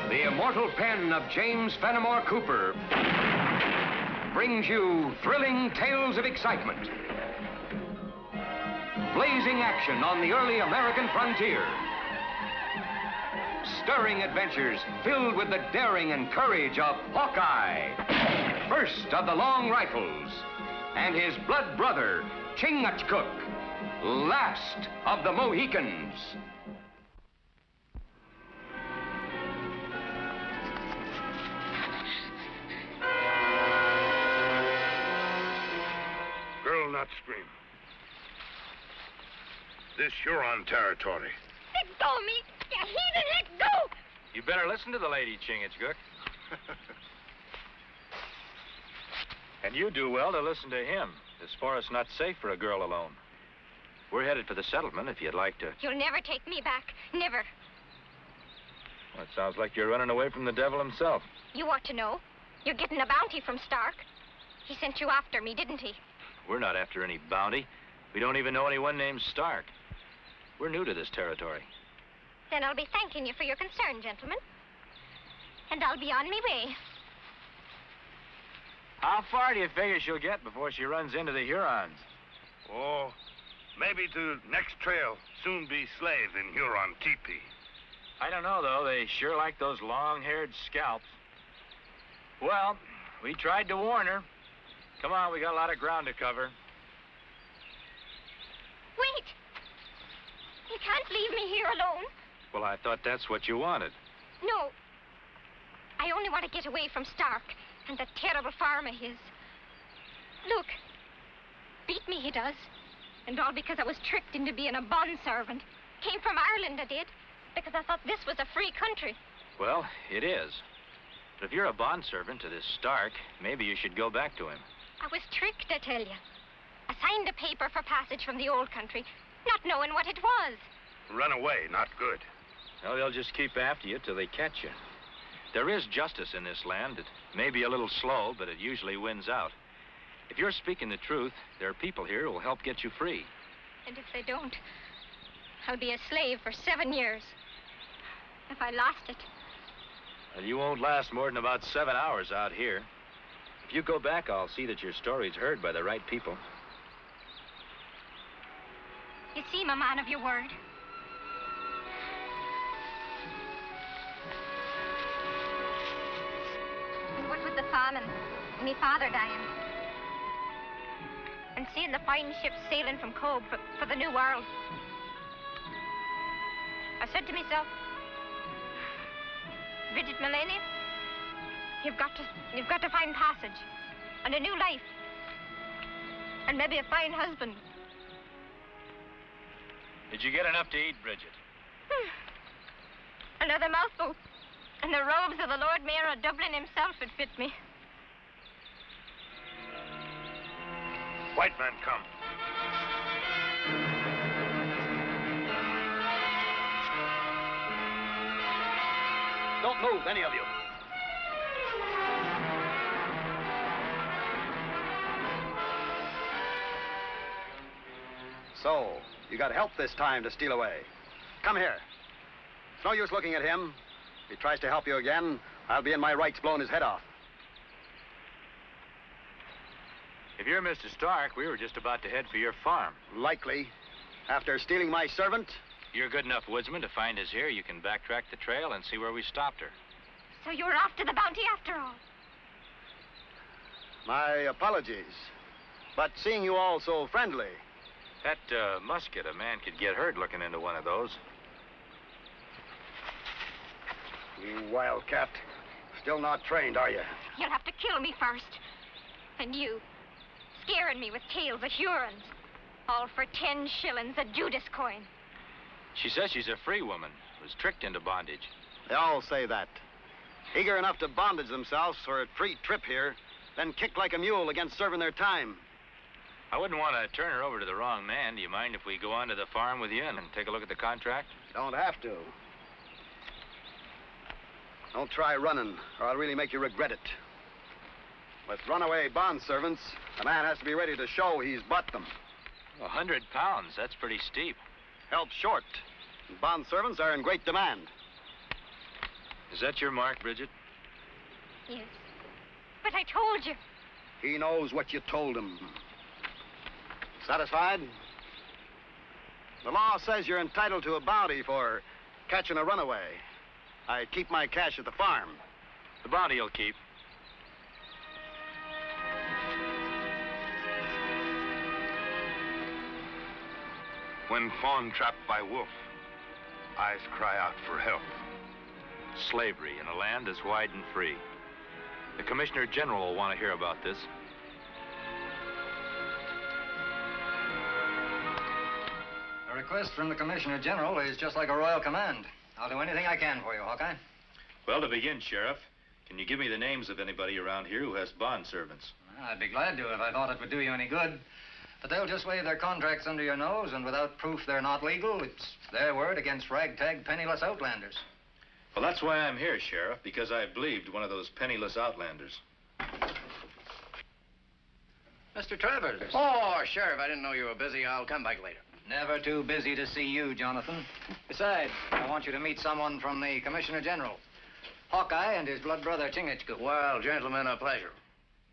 The immortal pen of James Fenimore Cooper brings you thrilling tales of excitement, blazing action on the early American frontier, stirring adventures filled with the daring and courage of Hawkeye, first of the Long Rifles, and his blood brother, Chingachgook, last of the Mohicans. Girl, not scream. This Huron territory. Let go of me! You heathen, let go! You better listen to the lady, Chingachgook. And you do well to listen to him. This forest's not safe for a girl alone. We're headed for the settlement if you'd like to. You'll never take me back. Never. Well, it sounds like you're running away from the devil himself. You ought to know. You're getting a bounty from Stark. He sent you after me, didn't he? We're not after any bounty. We don't even know anyone named Stark. We're new to this territory. Then I'll be thanking you for your concern, gentlemen. And I'll be on me way. How far do you figure she'll get before she runs into the Hurons? Oh, maybe to next trail, soon be slaves in Huron teepee. I don't know, though. They sure like those long-haired scalps. Well, we tried to warn her. Come on, we got a lot of ground to cover. Wait! You can't leave me here alone. Well, I thought that's what you wanted. No. I only want to get away from Stark and that terrible farm of his. Look. Beat me, he does. And all because I was tricked into being a bondservant. Came from Ireland, I did. Because I thought this was a free country. Well, it is. But if you're a bondservant to this Stark, maybe you should go back to him. I was tricked, I tell you. I signed a paper for passage from the old country, not knowing what it was. Run away, not good. Well, they'll just keep after you till they catch you. There is justice in this land. It may be a little slow, but it usually wins out. If you're speaking the truth, there are people here who will help get you free. And if they don't, I'll be a slave for 7 years. If I lost it. Well, you won't last more than about 7 hours out here. If you go back, I'll see that your story's heard by the right people. You seem a man of your word. And what with the famine, and me father dying, and seeing the fine ships sailing from Cobh for the New World, I said to myself, Bridget Mullaney, you've got to find passage and a new life and maybe a fine husband. Did you get enough to eat, Bridget? Another mouthful, and the robes of the Lord Mayor of Dublin himself would fit me. White man, come. Don't move, any of you. So, you got help this time to steal away. Come here. It's no use looking at him. If he tries to help you again, I'll be in my rights blowing his head off. If you're Mr. Stark, we were just about to head for your farm. Likely. After stealing my servant? You're a good enough woodsman to find us here. You can backtrack the trail and see where we stopped her. So you were after the bounty after all? My apologies. But seeing you all so friendly... That musket, a man could get hurt looking into one of those. You wildcat. Still not trained, are you? You'll have to kill me first. And you, scaring me with tales of Hurons. All for 10 shillings, a Judas coin. She says she's a free woman, was tricked into bondage. They all say that. Eager enough to bondage themselves for a free trip here, then kick like a mule against serving their time. I wouldn't want to turn her over to the wrong man. Do you mind if we go on to the farm with you and take a look at the contract? Don't have to. Don't try running, or I'll really make you regret it. With runaway bond servants, a man has to be ready to show he's bought them. 100 pounds, that's pretty steep. Help short. Bond servants are in great demand. Is that your mark, Bridget? Yes. But I told you. He knows what you told him. Satisfied? The law says you're entitled to a bounty for catching a runaway. I keep my cash at the farm. The bounty you'll keep. When fawn trapped by wolf, eyes cry out for help. Slavery in a land as wide and free. The Commissioner General will want to hear about this. A request from the Commissioner General is just like a royal command. I'll do anything I can for you, Hawkeye. Well, to begin, Sheriff, can you give me the names of anybody around here who has bond servants? Well, I'd be glad to if I thought it would do you any good. But they'll just wave their contracts under your nose, and without proof they're not legal, it's their word against ragtag, penniless outlanders. Well, that's why I'm here, Sheriff, because I believed one of those penniless outlanders. Mr. Travers. Oh, Sheriff, I didn't know you were busy. I'll come back later. Never too busy to see you, Jonathan. Besides, I want you to meet someone from the Commissioner General. Hawkeye and his blood brother, Chingachgook. Well, gentlemen, a pleasure.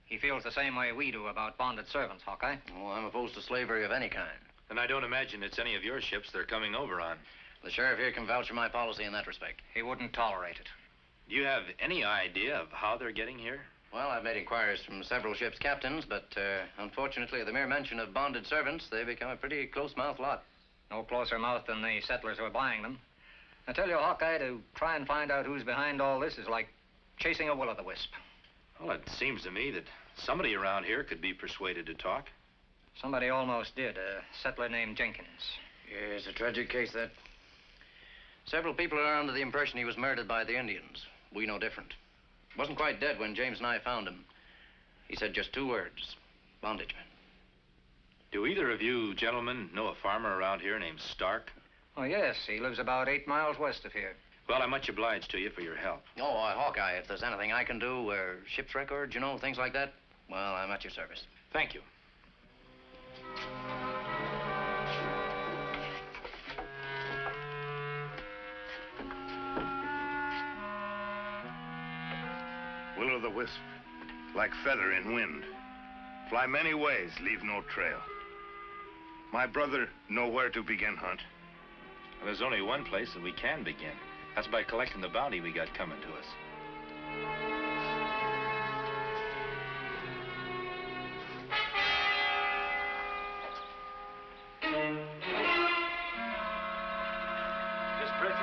He feels the same way we do about bonded servants, Hawkeye. Oh, I'm opposed to slavery of any kind. And I don't imagine it's any of your ships they're coming over on. The sheriff here can vouch for my policy in that respect. He wouldn't tolerate it. Do you have any idea of how they're getting here? Well, I've made inquiries from several ships' captains, but unfortunately, at the mere mention of bonded servants, they become a pretty close-mouthed lot. No closer mouth than the settlers who are buying them. I tell you, Hawkeye, to try and find out who's behind all this is like chasing a will-o'-the-wisp. Well, it seems to me that somebody around here could be persuaded to talk. Somebody almost did, a settler named Jenkins. Yes, a tragic case, that. Several people are under the impression he was murdered by the Indians. We know different. Wasn't quite dead when James and I found him. He said just 2 words, bondage man. Do either of you gentlemen know a farmer around here named Stark? Oh, yes, he lives about 8 miles west of here. Well, I'm much obliged to you for your help. Oh, Hawkeye, if there's anything I can do, ship's records, you know, things like that, well, I'm at your service. Thank you. Will-o'-the-wisp, like feather in wind. Fly many ways, leave no trail. My brother know where to begin hunt. Well, there's only one place that we can begin. That's by collecting the bounty we got coming to us. Miss Bridget.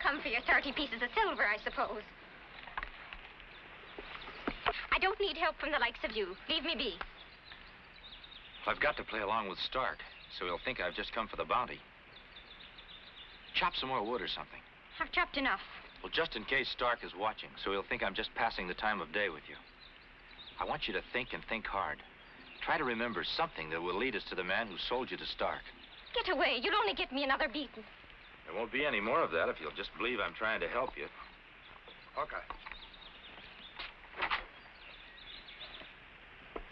Come for your 30 pieces of silver, I suppose. I don't need help from the likes of you. Leave me be. Well, I've got to play along with Stark, so he'll think I've just come for the bounty. Chop some more wood or something. I've chopped enough. Well, just in case Stark is watching, so he'll think I'm just passing the time of day with you. I want you to think and think hard. Try to remember something that will lead us to the man who sold you to Stark. Get away. You'll only get me another beating. There won't be any more of that if you'll just believe I'm trying to help you. Okay.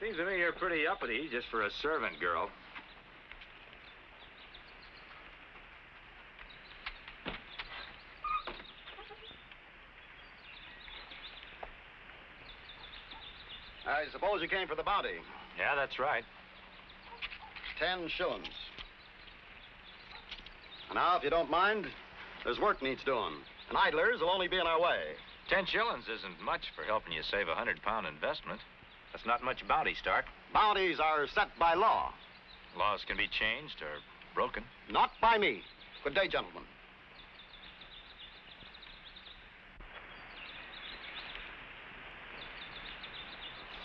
Seems to me you're pretty uppity just for a servant girl. I suppose you came for the bounty. Yeah, that's right. 10 shillings. Now, if you don't mind, there's work needs doing. And idlers will only be in our way. 10 shillings isn't much for helping you save a £100 investment. That's not much bounty, Stark. Bounties are set by law. Laws can be changed or broken. Not by me. Good day, gentlemen.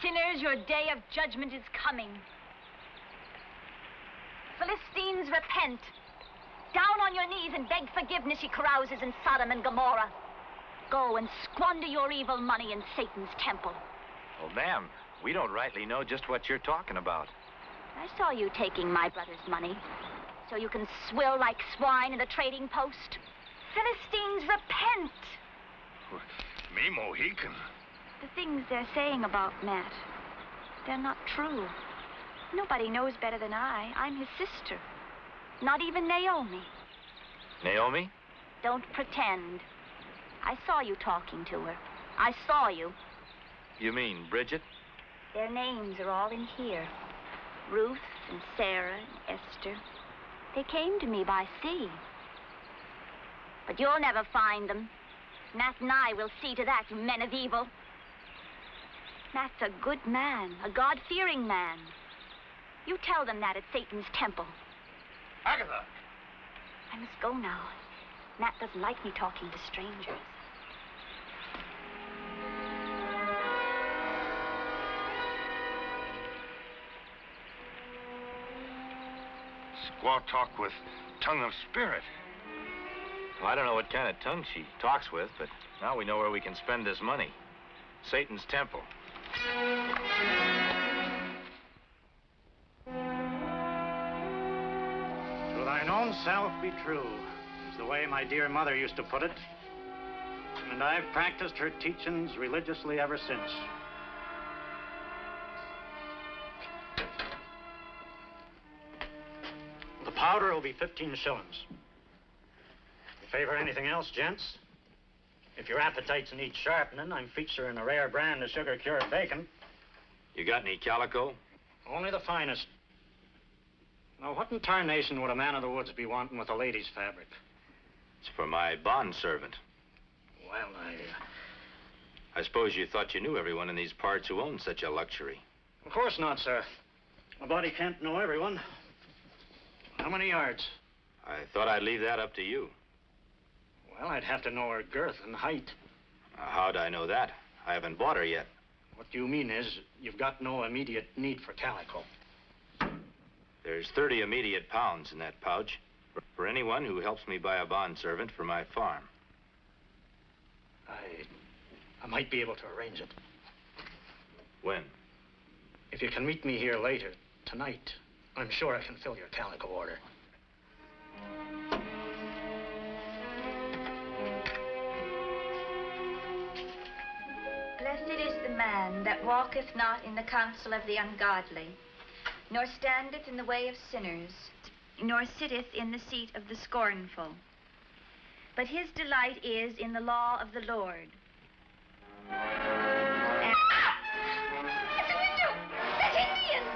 Sinners, your day of judgment is coming. Philistines, repent. Down on your knees and beg forgiveness, ye carouses in Sodom and Gomorrah. Go and squander your evil money in Satan's temple. Oh, ma'am, we don't rightly know just what you're talking about. I saw you taking my brother's money, so you can swill like swine in the trading post. Philistines, repent. Me, Mohican. The things they're saying about Matt, they're not true. Nobody knows better than I. I'm his sister. Not even Naomi. Naomi? Don't pretend. I saw you talking to her. I saw you. You mean Bridget? Their names are all in here. Ruth and Sarah and Esther. They came to me by sea. But you'll never find them. Nat and I will see to that, you men of evil. Nat's a good man, a God-fearing man. You tell them that at Satan's temple. Agatha! I must go now. Nat doesn't like me talking to strangers. Squaw talk with tongue of spirit. Well, I don't know what kind of tongue she talks with, but now we know where we can spend this money. Satan's temple. To thine own self be true, is the way my dear mother used to put it. And I've practiced her teachings religiously ever since. The powder will be 15 shillings. You favor anything else, gents? If your appetites need sharpening, I'm featuring a rare brand of sugar-cured bacon. You got any calico? Only the finest. Now, what in tarnation would a man of the woods be wanting with a lady's fabric? It's for my bond servant. Well, I suppose you thought you knew everyone in these parts who owned such a luxury. Of course not, sir. A body can't know everyone. How many yards? I thought I'd leave that up to you. Well, I'd have to know her girth and height. How'd I know that? I haven't bought her yet. What you mean is, you've got no immediate need for calico. There's 30 immediate pounds in that pouch for anyone who helps me buy a bond servant for my farm. I might be able to arrange it. When? If you can meet me here later, tonight, I'm sure I can fill your calico order. Blessed is the man that walketh not in the counsel of the ungodly, nor standeth in the way of sinners, nor sitteth in the seat of the scornful. But his delight is in the law of the Lord. And... It's a window! That's Indians!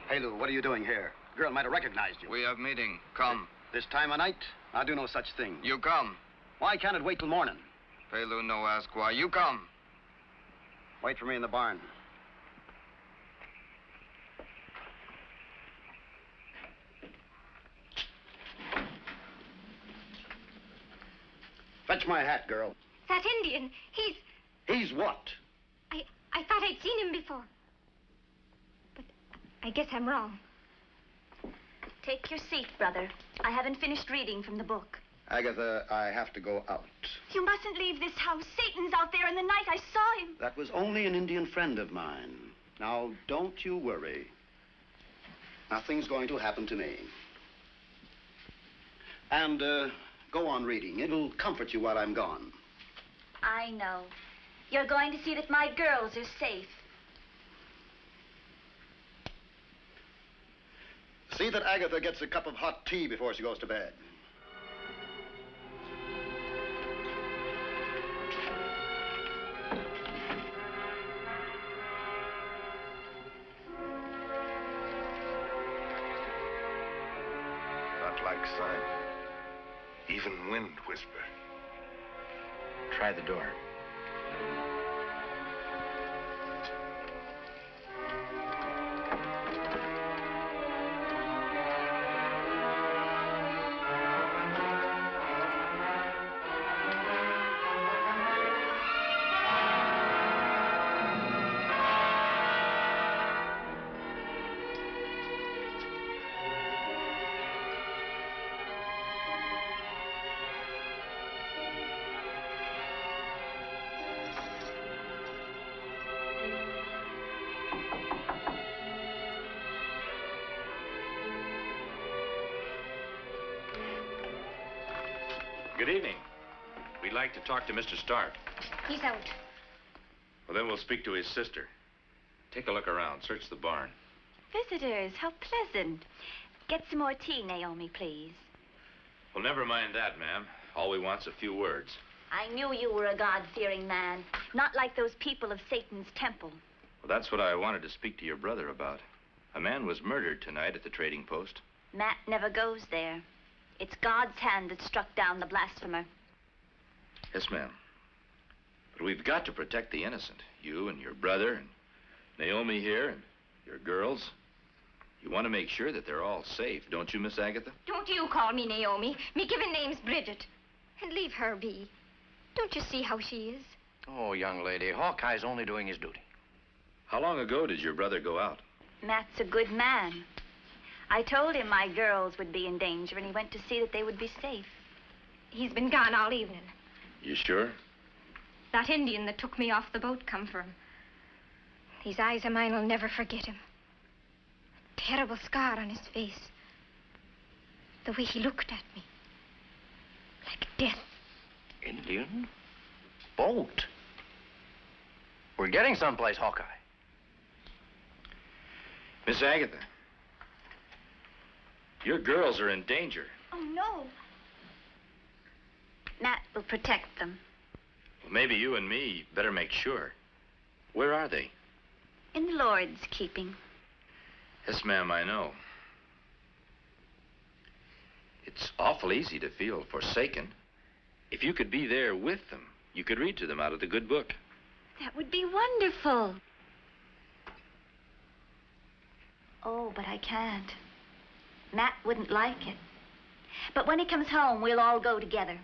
Hey, Lou, what are you doing here? Girl might have recognized you. We have meeting. Come. This time of night, I do no such thing. You come. Why can't it wait till morning? Pelu no ask why. You come. Wait for me in the barn. Fetch my hat, girl. That Indian, He's what? I thought I'd seen him before. But I guess I'm wrong. Take your seat, brother. I haven't finished reading from the book. Agatha, I have to go out. You mustn't leave this house. Satan's out there in the night. I saw him. That was only an Indian friend of mine. Now, don't you worry. Nothing's going to happen to me. And, go on reading. It'll comfort you while I'm gone. I know. You're going to see that my girls are safe. See that Agatha gets a cup of hot tea before she goes to bed. Not like sign. Even wind whisper. Try the door. Good evening. We'd like to talk to Mr. Stark. He's out. Well, then we'll speak to his sister. Take a look around. Search the barn. Visitors, how pleasant. Get some more tea, Naomi, please. Well, never mind that, ma'am. All we want's a few words. I knew you were a God-fearing man, not like those people of Satan's temple. Well, that's what I wanted to speak to your brother about. A man was murdered tonight at the trading post. Matt never goes there. It's God's hand that struck down the blasphemer. Yes, ma'am. But we've got to protect the innocent. You and your brother and Naomi here and your girls. You want to make sure that they're all safe, don't you, Miss Agatha? Don't you call me Naomi. Me given name's Bridget. And leave her be. Don't you see how she is? Oh, young lady, Hawkeye's only doing his duty. How long ago did your brother go out? Matt's a good man. I told him my girls would be in danger, and he went to see that they would be safe. He's been gone all evening. You sure? That Indian that took me off the boat come for him. These eyes of mine will never forget him. A terrible scar on his face. The way he looked at me. Like death. Indian? Boat? We're getting someplace, Hawkeye. Miss Agatha, your girls are in danger. Oh, no. Matt will protect them. Well, maybe you and me better make sure. Where are they? In the Lord's keeping. Yes, ma'am, I know. It's awful easy to feel forsaken. If you could be there with them, you could read to them out of the good book. That would be wonderful. Oh, but I can't. Matt wouldn't like it. But when he comes home, we'll all go together.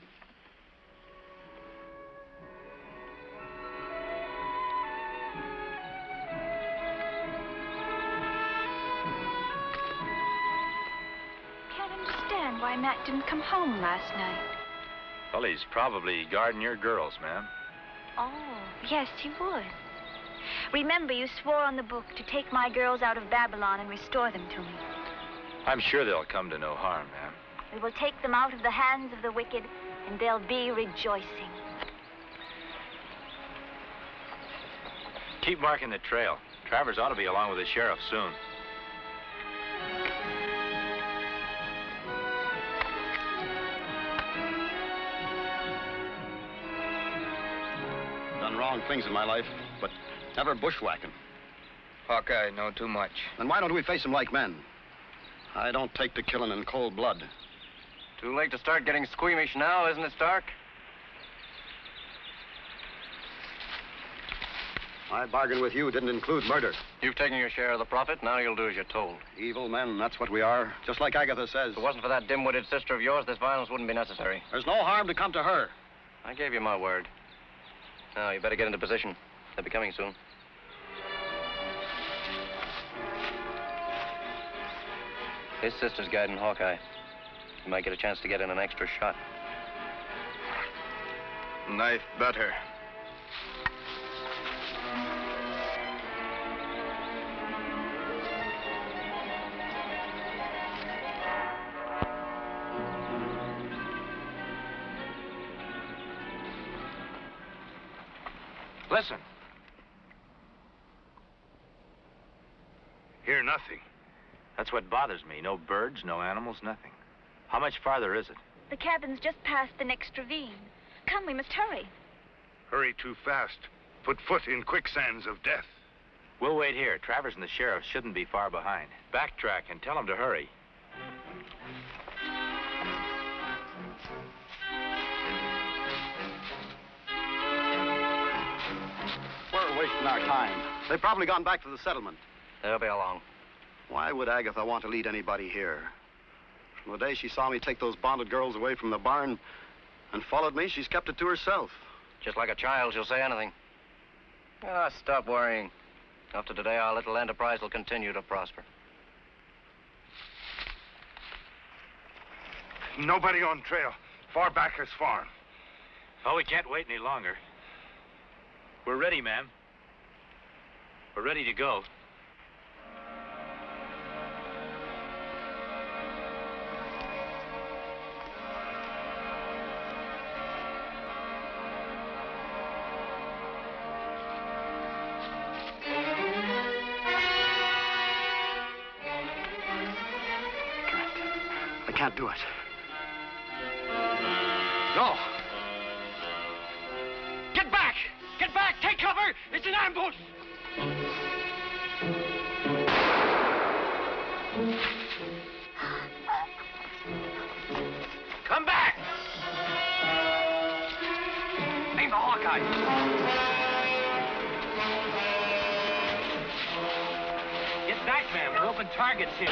Can't understand why Matt didn't come home last night. Well, he's probably guarding your girls, ma'am. Oh, yes, he would. Remember, you swore on the book to take my girls out of Babylon and restore them to me. I'm sure they'll come to no harm, ma'am. We will take them out of the hands of the wicked, and they'll be rejoicing. Keep marking the trail. Travers ought to be along with the sheriff soon. Done wrong things in my life, but never bushwhacking. Hawkeye know too much. Then why don't we face them like men? I don't take to killing in cold blood. Too late to start getting squeamish now, isn't it, Stark? My bargain with you didn't include murder. You've taken your share of the profit. Now you'll do as you're told. Evil men, that's what we are. Just like Agatha says. If it wasn't for that dim-witted sister of yours, this violence wouldn't be necessary. There's no harm to come to her. I gave you my word. Now, you better get into position. They'll be coming soon. His sister's guiding Hawkeye. You might get a chance to get in an extra shot. Knife better. Listen. Hear nothing. That's what bothers me. No birds, no animals, nothing. How much farther is it? The cabin's just past the next ravine. Come, we must hurry. Hurry too fast. Put foot in quicksands of death. We'll wait here. Travers and the sheriff shouldn't be far behind. Backtrack and tell them to hurry. We're wasting our time. They've probably gone back to the settlement. They'll be along. Why would Agatha want to lead anybody here? From the day she saw me take those bonded girls away from the barn and followed me, she's kept it to herself. Just like a child, she'll say anything. Ah, stop worrying. After today, our little enterprise will continue to prosper. Nobody on trail. Far back as farm. Oh, we can't wait any longer. We're ready, ma'am. We're ready to go. can't do it. No. Get back! Get back! Take cover! It's an ambush! Come back! Aim the Hawkeye! Get back, man. We're open targets here.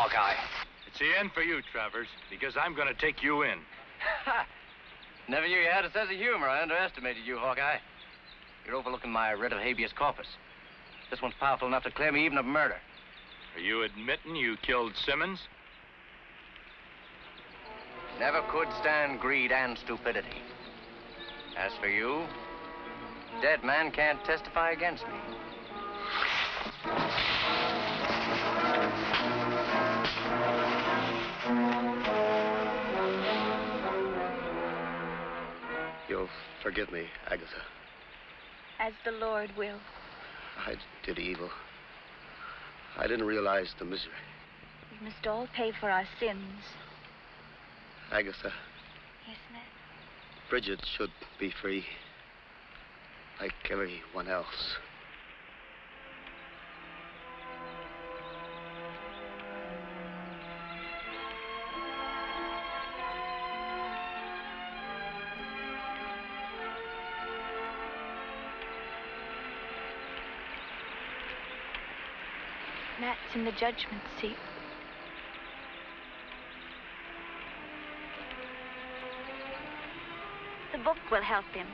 Hawkeye. It's the end for you, Travers, because I'm going to take you in. Never knew you had a sense of humor. I underestimated you, Hawkeye. You're overlooking my writ of habeas corpus. This one's powerful enough to clear me even of murder. Are you admitting you killed Simmons? Never could stand greed and stupidity. As for you, dead man can't testify against me. You'll forgive me, Agatha. As the Lord will. I did evil. I didn't realize the misery. We must all pay for our sins. Agatha, Yes, Ned? Bridget should be free, like everyone else. Nat's in the judgment seat. The book will help him.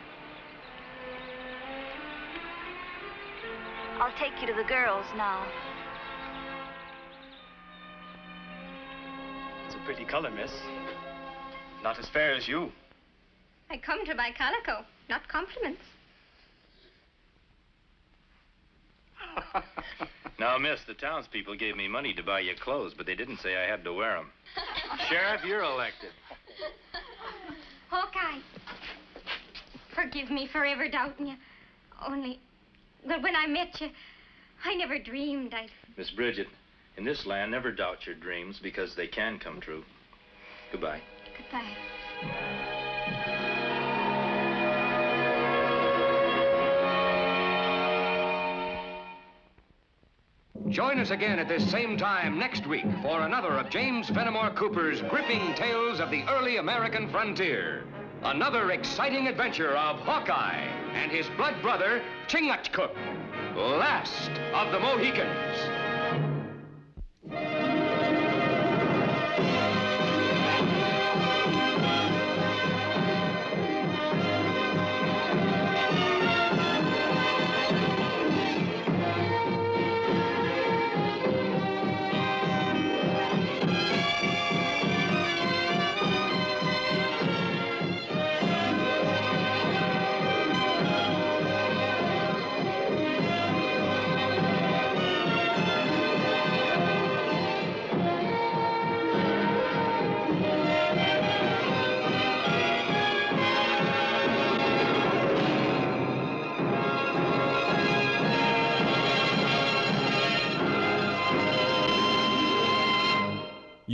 I'll take you to the girls now. It's a pretty color, miss. Not as fair as you. I come to buy calico, not compliments. Now, miss, the townspeople gave me money to buy you clothes, but they didn't say I had to wear them. Sheriff, you're elected. Hawkeye, forgive me for ever doubting you. Only, well, when I met you, I never dreamed I'd... Miss Bridget, in this land, never doubt your dreams because they can come true. Goodbye. Goodbye. Join us again at this same time next week for another of James Fenimore Cooper's gripping tales of the early American frontier. Another exciting adventure of Hawkeye and his blood brother, Chingachgook, last of the Mohicans.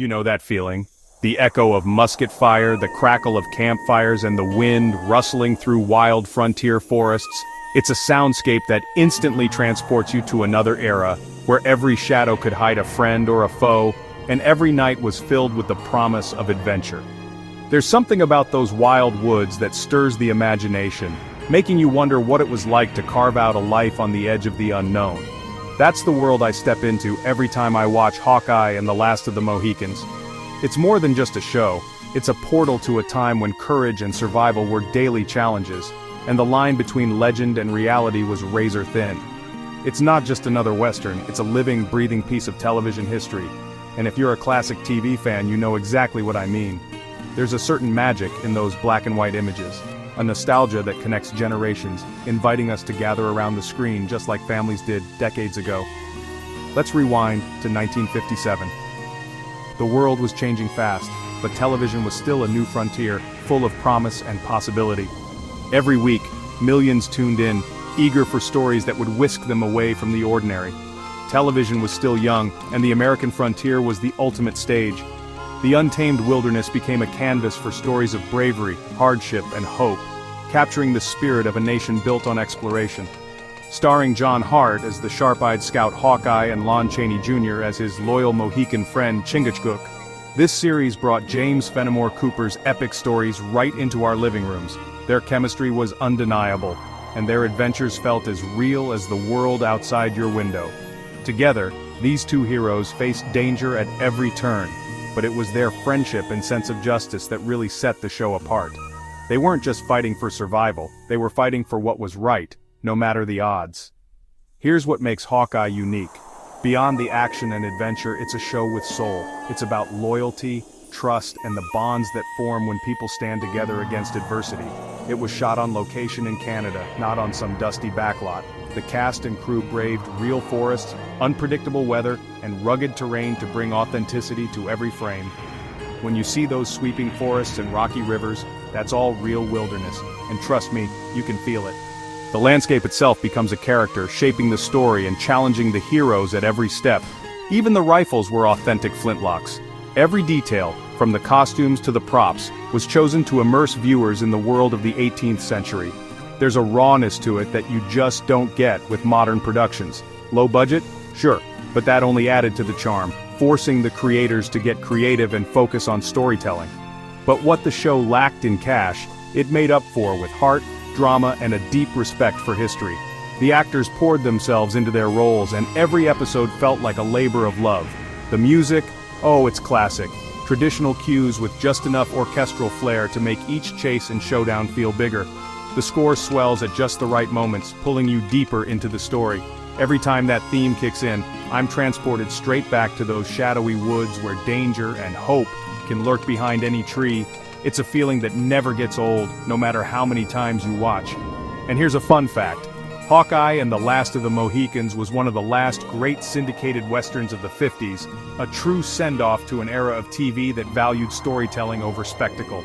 You know that feeling. The echo of musket fire, the crackle of campfires, and the wind rustling through wild frontier forests. It's a soundscape that instantly transports you to another era, where every shadow could hide a friend or a foe, and every night was filled with the promise of adventure. There's something about those wild woods that stirs the imagination, making you wonder what it was like to carve out a life on the edge of the unknown. That's the world I step into every time I watch Hawkeye and the Last of the Mohicans. It's more than just a show, it's a portal to a time when courage and survival were daily challenges, and the line between legend and reality was razor thin. It's not just another Western, it's a living, breathing piece of television history. And if you're a classic TV fan, you know exactly what I mean. There's a certain magic in those black and white images, a nostalgia that connects generations, inviting us to gather around the screen just like families did decades ago. Let's rewind to 1957. The world was changing fast, but television was still a new frontier, full of promise and possibility. Every week, millions tuned in, eager for stories that would whisk them away from the ordinary. Television was still young, and the American frontier was the ultimate stage. The untamed wilderness became a canvas for stories of bravery, hardship, and hope, capturing the spirit of a nation built on exploration. Starring John Hart as the sharp-eyed scout Hawkeye and Lon Chaney Jr. as his loyal Mohican friend Chingachgook, this series brought James Fenimore Cooper's epic stories right into our living rooms. Their chemistry was undeniable, and their adventures felt as real as the world outside your window. Together, these two heroes faced danger at every turn, but it was their friendship and sense of justice that really set the show apart. They weren't just fighting for survival, they were fighting for what was right, no matter the odds. Here's what makes Hawkeye unique. Beyond the action and adventure, it's a show with soul. It's about loyalty, trust, and the bonds that form when people stand together against adversity. It was shot on location in Canada, not on some dusty backlot. The cast and crew braved real forests, unpredictable weather, and rugged terrain to bring authenticity to every frame. When you see those sweeping forests and rocky rivers, that's all real wilderness, and trust me, you can feel it. The landscape itself becomes a character, shaping the story and challenging the heroes at every step. Even the rifles were authentic flintlocks. Every detail, from the costumes to the props, was chosen to immerse viewers in the world of the 18th century. There's a rawness to it that you just don't get with modern productions. Low budget? Sure, but that only added to the charm, forcing the creators to get creative and focus on storytelling. But what the show lacked in cash, it made up for with heart, drama, and a deep respect for history. The actors poured themselves into their roles, and every episode felt like a labor of love. The music, oh, it's classic. Traditional cues with just enough orchestral flair to make each chase and showdown feel bigger. The score swells at just the right moments, pulling you deeper into the story. Every time that theme kicks in, I'm transported straight back to those shadowy woods where danger and hope can lurk behind any tree. It's a feeling that never gets old, no matter how many times you watch. And here's a fun fact. Hawkeye and the Last of the Mohicans was one of the last great syndicated westerns of the 50s, a true send-off to an era of TV that valued storytelling over spectacle.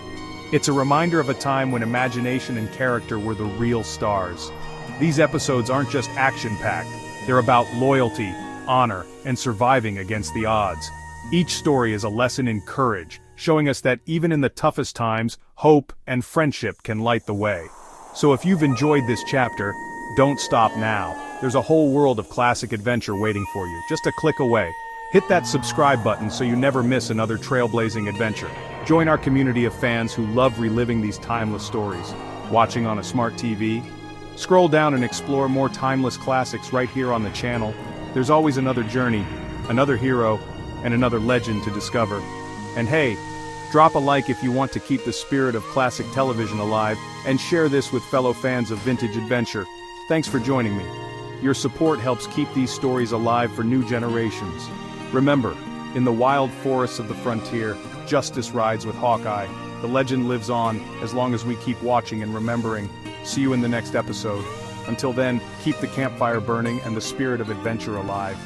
It's a reminder of a time when imagination and character were the real stars. These episodes aren't just action-packed, they're about loyalty, honor, and surviving against the odds. Each story is a lesson in courage, showing us that even in the toughest times, hope and friendship can light the way. So if you've enjoyed this chapter, don't stop now. There's a whole world of classic adventure waiting for you, just a click away. Hit that subscribe button so you never miss another trailblazing adventure. Join our community of fans who love reliving these timeless stories. Watching on a smart TV? Scroll down and explore more timeless classics right here on the channel. There's always another journey, another hero, and another legend to discover. And hey, drop a like if you want to keep the spirit of classic television alive, and share this with fellow fans of vintage adventure. Thanks for joining me. Your support helps keep these stories alive for new generations. Remember, in the wild forests of the frontier, justice rides with Hawkeye. The legend lives on as long as we keep watching and remembering. See you in the next episode. Until then, keep the campfire burning and the spirit of adventure alive.